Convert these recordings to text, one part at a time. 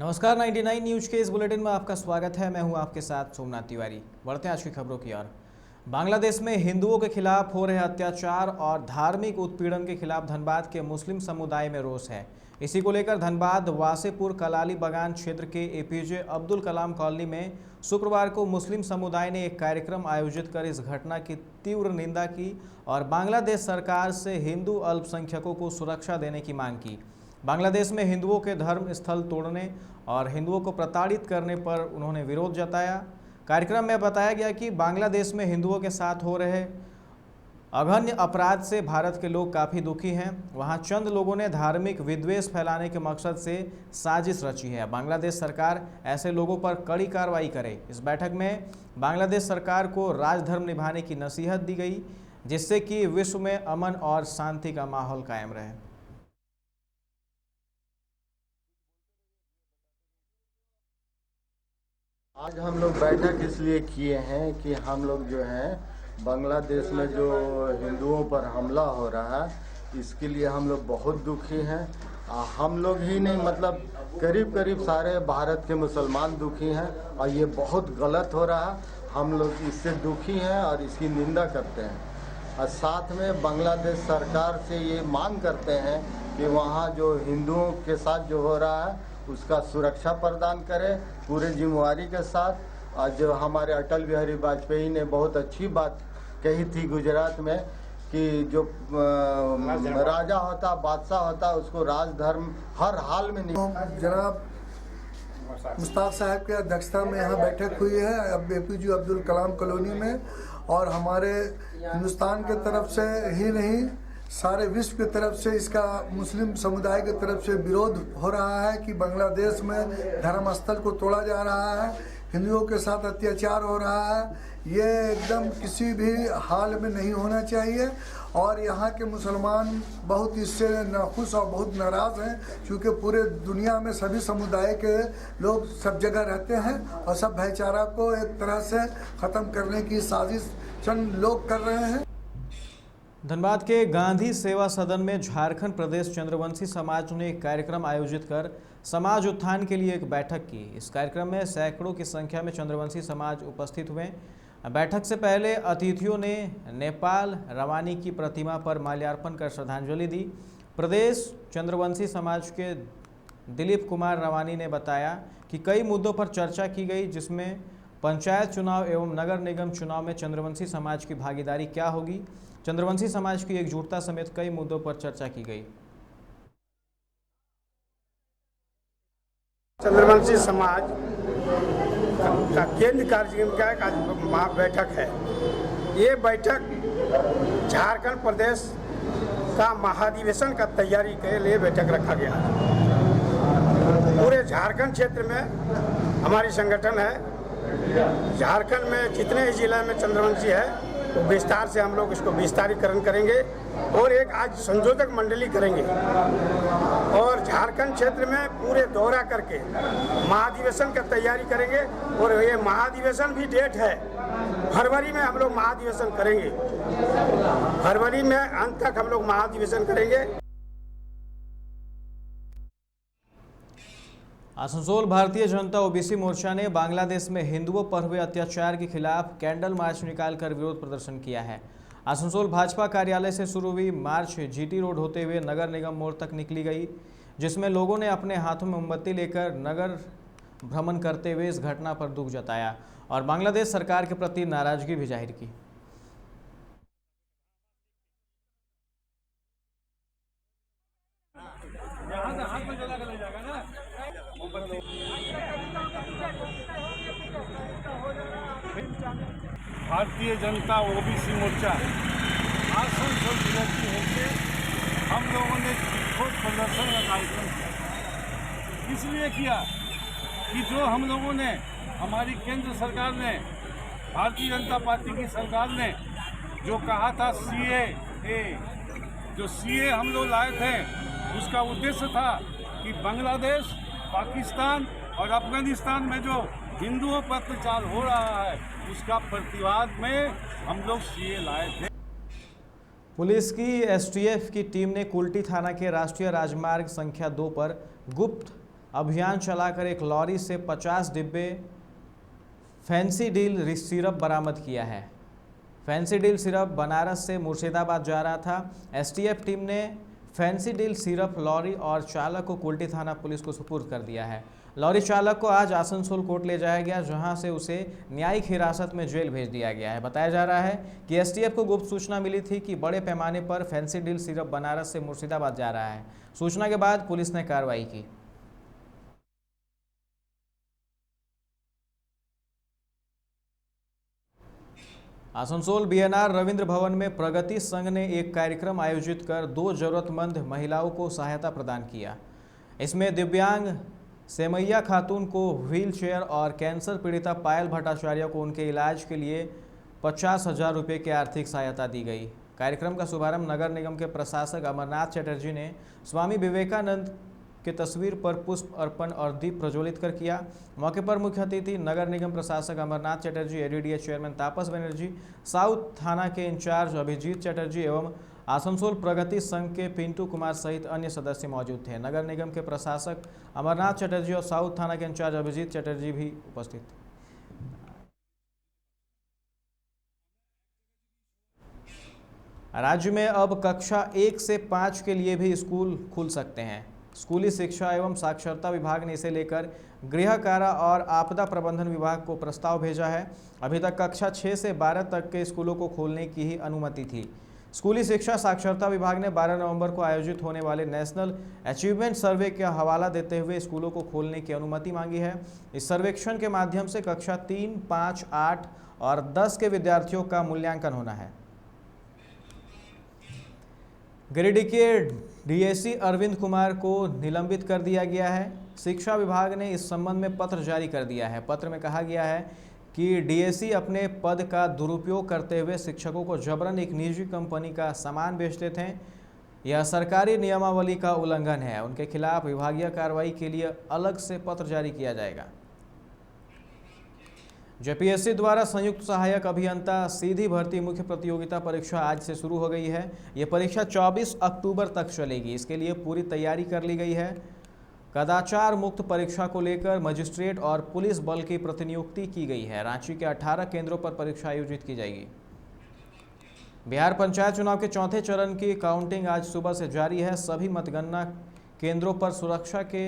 नमस्कार, 99 न्यूज के इस बुलेटिन में आपका स्वागत है। मैं हूं आपके साथ सोमनाथ तिवारी। बढ़ते हैं आज की खबरों की ओर। बांग्लादेश में हिंदुओं के खिलाफ हो रहे अत्याचार और धार्मिक उत्पीड़न के खिलाफ धनबाद के मुस्लिम समुदाय में रोष है। इसी को लेकर धनबाद वासेपुर कलाली बगान क्षेत्र के एपीजे अब्दुल कलाम कॉलोनी में शुक्रवार को मुस्लिम समुदाय ने एक कार्यक्रम आयोजित कर इस घटना की तीव्र निंदा की और बांग्लादेश सरकार से हिंदू अल्पसंख्यकों को सुरक्षा देने की मांग की। बांग्लादेश में हिंदुओं के धर्म स्थल तोड़ने और हिंदुओं को प्रताड़ित करने पर उन्होंने विरोध जताया। कार्यक्रम में बताया गया कि बांग्लादेश में हिंदुओं के साथ हो रहे अघन्य अपराध से भारत के लोग काफ़ी दुखी हैं। वहां चंद लोगों ने धार्मिक विद्वेष फैलाने के मकसद से साजिश रची है। बांग्लादेश सरकार ऐसे लोगों पर कड़ी कार्रवाई करे। इस बैठक में बांग्लादेश सरकार को राजधर्म निभाने की नसीहत दी गई, जिससे कि विश्व में अमन और शांति का माहौल कायम रहे। आज हम लोग बैठक इसलिए किए हैं कि हम लोग जो हैं बांग्लादेश में जो हिंदुओं पर हमला हो रहा है इसके लिए हम लोग बहुत दुखी हैं। हम लोग ही नहीं मतलब करीब सारे भारत के मुसलमान दुखी हैं और ये बहुत गलत हो रहा है। हम लोग इससे दुखी हैं और इसकी निंदा करते हैं और साथ में बांग्लादेश सरकार से ये मांग करते हैं कि वहाँ जो हिंदुओं के साथ जो हो रहा है उसका सुरक्षा प्रदान करें पूरे जिम्मेवारी के साथ। आज जो हमारे अटल बिहारी वाजपेयी ने बहुत अच्छी बात कही थी गुजरात में कि जो राजा होता बादशाह होता उसको राजधर्म हर हाल में नहीं। जनाब मुश्ताक साहब की अध्यक्षता में यहाँ बैठक हुई है अब एपीजे अब्दुल कलाम कॉलोनी में, और हमारे हिंदुस्तान के तरफ से ही नहीं सारे विश्व की तरफ से इसका मुस्लिम समुदाय की तरफ से विरोध हो रहा है कि बांग्लादेश में धर्मस्थल को तोड़ा जा रहा है, हिंदुओं के साथ अत्याचार हो रहा है। ये एकदम किसी भी हाल में नहीं होना चाहिए और यहाँ के मुसलमान बहुत इससे नाखुश और बहुत नाराज़ हैं, क्योंकि पूरे दुनिया में सभी समुदाय के लोग सब जगह रहते हैं और सब भाईचारा को एक तरह से ख़त्म करने की साजिश चंद लोग कर रहे हैं। धनबाद के गांधी सेवा सदन में झारखंड प्रदेश चंद्रवंशी समाज ने एक कार्यक्रम आयोजित कर समाज उत्थान के लिए एक बैठक की। इस कार्यक्रम में सैकड़ों की संख्या में चंद्रवंशी समाज उपस्थित हुए। बैठक से पहले अतिथियों ने नेपाल रवानी की प्रतिमा पर माल्यार्पण कर श्रद्धांजलि दी। प्रदेश चंद्रवंशी समाज के दिलीप कुमार रवानी ने बताया कि कई मुद्दों पर चर्चा की गई, जिसमें पंचायत चुनाव एवं नगर निगम चुनाव में चंद्रवंशी समाज की भागीदारी क्या होगी, चंद्रवंशी समाज की एकजुटता समेत कई मुद्दों पर चर्चा की गई। चंद्रवंशी समाज का केंद्र कार्यक्रम का आज बैठक है। ये बैठक झारखंड प्रदेश का महाधिवेशन का तैयारी के लिए बैठक रखा गया है। पूरे झारखंड क्षेत्र में हमारी संगठन है। झारखंड में जितने ही जिले में चंद्रवंशी है तो विस्तार से हम लोग इसको विस्तारीकरण करेंगे और एक आज संयोजक मंडली करेंगे और झारखंड क्षेत्र में पूरे दौरा करके महाधिवेशन का तैयारी करेंगे। और ये महाधिवेशन भी डेट है, फरवरी में हम लोग महाधिवेशन करेंगे। फरवरी में अंत तक हम लोग महाधिवेशन करेंगे। आसनसोल भारतीय जनता ओबीसी मोर्चा ने बांग्लादेश में हिंदुओं पर हुए अत्याचार के खिलाफ कैंडल मार्च निकालकर विरोध प्रदर्शन किया है। आसनसोल भाजपा कार्यालय से शुरू हुई मार्च जीटी रोड होते हुए नगर निगम मोड़ तक निकली गई, जिसमें लोगों ने अपने हाथों में मोमबत्ती लेकर नगर भ्रमण करते हुए इस घटना पर दुख जताया और बांग्लादेश सरकार के प्रति नाराजगी भी जाहिर की। भारतीय जनता ओबीसी मोर्चा आसनसोल जिले की ओर से हम लोगों ने विरोध प्रदर्शन का कार्यक्रम किया। इसलिए किया कि जो हम लोगों ने हमारी केंद्र सरकार ने भारतीय जनता पार्टी की सरकार ने जो कहा था जो सीए हम लोग लाए थे, उसका उद्देश्य था कि बांग्लादेश, पाकिस्तान और अफगानिस्तान में जो हिंदुओं पर अत्याचार हो रहा है उसका प्रतिवाद में हम लोग सीए लाए थे। पुलिस की एसटीएफ की टीम ने कुल्टी थाना के राष्ट्रीय राजमार्ग संख्या 2 पर गुप्त अभियान चलाकर एक लॉरी से 50 डिब्बे फैंसी डील सिरप बरामद किया है। फैंसी डील सिरप बनारस से मुर्शिदाबाद जा रहा था। एसटीएफ टीम ने फैंसी डील सिरप लॉरी और चालक को कुल्टी थाना पुलिस को सुपुर्द कर दिया है। लॉरी चालक को आज आसनसोल कोर्ट ले जाया गया, जहां से उसे न्यायिक हिरासत में जेल भेज दिया गया है। बताया जा रहा है कि एसटीएफ को गुप्त सूचना मिली थी कि बड़े पैमाने पर फैंसी डील सिरप बनारस से मुर्शिदाबाद जा रहा है। सूचना के बाद पुलिस ने कार्रवाई की। आसनसोल बीएनआर रविंद्र भवन में प्रगति संघ ने एक कार्यक्रम आयोजित कर 2 जरूरतमंद महिलाओं को सहायता प्रदान किया। इसमें दिव्यांग सेमैया खातून को व्हील चेयर और कैंसर पीड़िता पायल भट्टाचार्य को उनके इलाज के लिए 50,000 रुपये की आर्थिक सहायता दी गई। कार्यक्रम का शुभारंभ नगर निगम के प्रशासक अमरनाथ चटर्जी ने स्वामी विवेकानंद की तस्वीर पर पुष्प अर्पण और दीप प्रज्वलित कर किया। मौके पर मुख्य अतिथि नगर निगम प्रशासक अमरनाथ चटर्जी, एडीडीए चेयरमैन तापस बनर्जी, साउथ थाना के इंचार्ज अभिजीत चटर्जी एवं आसनसोल प्रगति संघ के पिंटू कुमार सहित अन्य सदस्य मौजूद थे। नगर निगम के प्रशासक अमरनाथ चटर्जी और साउथ थाना के इंचार्ज अभिजीत चटर्जी भी उपस्थित थे। राज्य में अब कक्षा 1 से 5 के लिए भी स्कूल खुल सकते हैं। स्कूली शिक्षा एवं साक्षरता विभाग ने इसे लेकर गृह कारा और आपदा प्रबंधन विभाग को प्रस्ताव भेजा है। अभी तक कक्षा 6 से 12 तक के स्कूलों को खोलने की ही अनुमति थी। स्कूली शिक्षा साक्षरता विभाग ने 12 नवंबर को आयोजित होने वाले नेशनल अचीवमेंट सर्वे का हवाला देते हुए स्कूलों को खोलने की अनुमति मांगी है। इस सर्वेक्षण के माध्यम से कक्षा 3, 5, 8 और 10 के विद्यार्थियों का मूल्यांकन होना है। गिरिडीह के डीएसी अरविंद कुमार को निलंबित कर दिया गया है। शिक्षा विभाग ने इस संबंध में पत्र जारी कर दिया है। पत्र में कहा गया है कि डीएसी अपने पद का दुरुपयोग करते हुए शिक्षकों को जबरन एक निजी कंपनी का सामान बेचते थे। यह सरकारी नियमावली का उल्लंघन है। उनके खिलाफ विभागीय कार्रवाई के लिए अलग से पत्र जारी किया जाएगा। जेपीएससी द्वारा संयुक्त सहायक अभियंता सीधी भर्ती मुख्य प्रतियोगिता परीक्षा आज से शुरू हो गई है। ये परीक्षा 24 अक्टूबर तक चलेगी। इसके लिए पूरी तैयारी कर ली गई है। कदाचार मुक्त परीक्षा को लेकर मजिस्ट्रेट और पुलिस बल की प्रतिनियुक्ति की गई है। रांची के 18 केंद्रों पर परीक्षा आयोजित की जाएगी। बिहार पंचायत चुनाव के चौथे चरण की काउंटिंग आज सुबह से जारी है। सभी मतगणना केंद्रों पर सुरक्षा के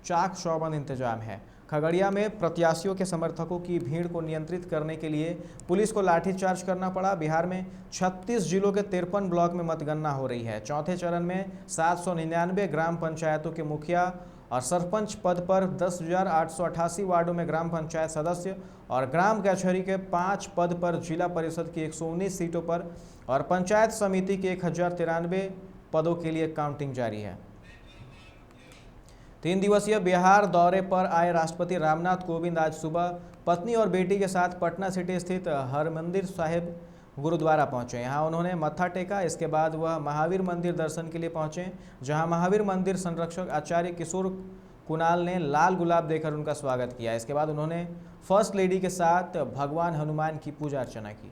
चाक चौबंद इंतजाम है। खगड़िया में प्रत्याशियों के समर्थकों की भीड़ को नियंत्रित करने के लिए पुलिस को लाठीचार्ज करना पड़ा। बिहार में 36 जिलों के 53 ब्लॉक में मतगणना हो रही है। चौथे चरण में 799 ग्राम पंचायतों के मुखिया और सरपंच पद पर 10,888 वार्डों में ग्राम पंचायत सदस्य और ग्राम कचहरी के 5 पद पर जिला परिषद की 119 सीटों पर और पंचायत समिति के 1093 पदों के लिए काउंटिंग जारी है। 3 दिवसीय बिहार दौरे पर आए राष्ट्रपति रामनाथ कोविंद आज सुबह पत्नी और बेटी के साथ पटना सिटी स्थित हरमंदिर साहिब गुरुद्वारा पहुंचे। यहां उन्होंने मत्था टेका। इसके बाद वह महावीर मंदिर दर्शन के लिए पहुंचे, जहां महावीर मंदिर संरक्षक आचार्य किशोर कुणाल ने लाल गुलाब देकर उनका स्वागत किया। इसके बाद उन्होंने फर्स्ट लेडी के साथ भगवान हनुमान की पूजा अर्चना की।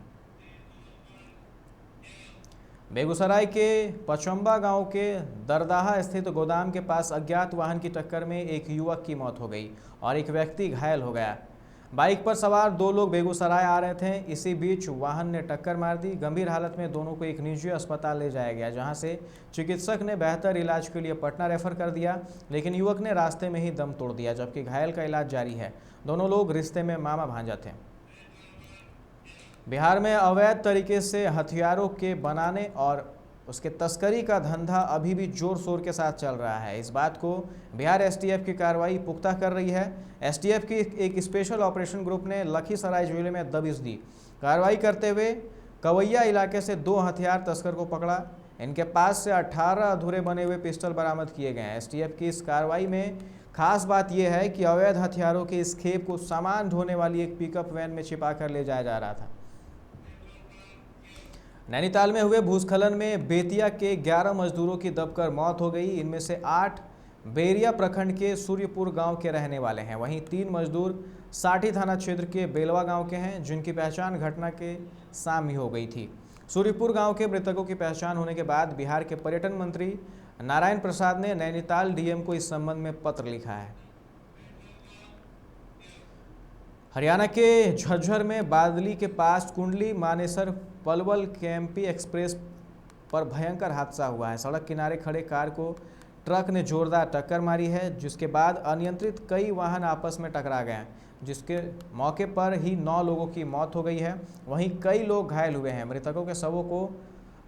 बेगूसराय के पचम्बा गांव के दरदाहा स्थित गोदाम के पास अज्ञात वाहन की टक्कर में एक युवक की मौत हो गई और एक व्यक्ति घायल हो गया। बाइक पर सवार 2 लोग बेगूसराय आ रहे थे। इसी बीच वाहन ने टक्कर मार दी। गंभीर हालत में दोनों को एक निजी अस्पताल ले जाया गया, जहां से चिकित्सक ने बेहतर इलाज के लिए पटना रेफर कर दिया, लेकिन युवक ने रास्ते में ही दम तोड़ दिया, जबकि घायल का इलाज जारी है। दोनों लोग रिश्ते में मामा भांजा थे। बिहार में अवैध तरीके से हथियारों के बनाने और उसके तस्करी का धंधा अभी भी जोर शोर के साथ चल रहा है। इस बात को बिहार एसटीएफ की कार्रवाई पुख्ता कर रही है। एसटीएफ की एक स्पेशल ऑपरेशन ग्रुप ने लखीसराय जिले में दबिश दी। कार्रवाई करते हुए कवैया इलाके से 2 हथियार तस्कर को पकड़ा। इनके पास से 18 अधूरे बने हुए पिस्टल बरामद किए गए हैं। एसटीएफ की इस कार्रवाई में खास बात यह है कि अवैध हथियारों के इस खेप को सामान ढोने वाली एक पिकअप वैन में छिपा कर ले जाया जा रहा था। नैनीताल में हुए भूस्खलन में बेतिया के 11 मजदूरों की दबकर मौत हो गई। इनमें से 8 बेरिया प्रखंड के सूर्यपुर गांव के रहने वाले हैं। वहीं 3 मजदूर साठी थाना क्षेत्र के बेलवा गांव के हैं, जिनकी पहचान घटना के शाम ही हो गई थी। सूर्यपुर गांव के मृतकों की पहचान होने के बाद बिहार के पर्यटन मंत्री नारायण प्रसाद ने नैनीताल डीएम को इस संबंध में पत्र लिखा है। हरियाणा के झज्जर में बादली के पास कुंडली मानेसर पलवल केएमपी एक्सप्रेस पर भयंकर हादसा हुआ है। सड़क किनारे खड़े कार को ट्रक ने जोरदार टक्कर मारी है, जिसके बाद अनियंत्रित कई वाहन आपस में टकरा गए, जिसके मौके पर ही 9 लोगों की मौत हो गई है। वहीं कई लोग घायल हुए हैं। मृतकों के शवों को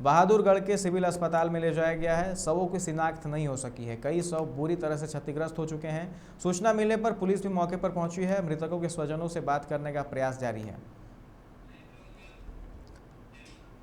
बहादुरगढ़ के सिविल अस्पताल में ले जाया गया है। शवों की शिनाख्त नहीं हो सकी है। कई शव बुरी तरह से क्षतिग्रस्त हो चुके हैं। सूचना मिलने पर पुलिस भी मौके पर पहुंची है। मृतकों के स्वजनों से बात करने का प्रयास जारी है।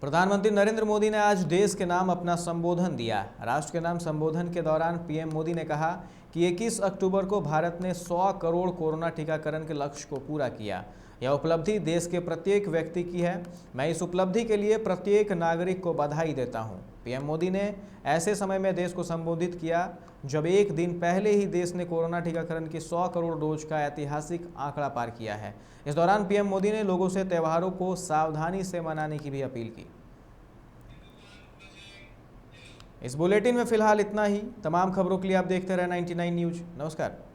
प्रधानमंत्री नरेंद्र मोदी ने आज देश के नाम अपना संबोधन दिया। राष्ट्र के नाम संबोधन के दौरान पीएम मोदी ने कहा कि 21 अक्टूबर को भारत ने 100 करोड़ कोरोना टीकाकरण के लक्ष्य को पूरा किया। यह उपलब्धि देश के प्रत्येक व्यक्ति की है। मैं इस उपलब्धि के लिए प्रत्येक नागरिक को बधाई देता हूं। पीएम मोदी ने ऐसे समय में देश को संबोधित किया जब एक दिन पहले ही देश ने कोरोना टीकाकरण की 100 करोड़ डोज का ऐतिहासिक आंकड़ा पार किया है। इस दौरान पीएम मोदी ने लोगों से त्योहारों को सावधानी से मनाने की भी अपील की। इस बुलेटिन में फिलहाल इतना ही। तमाम खबरों के लिए आप देखते रहें 99 न्यूज। नमस्कार।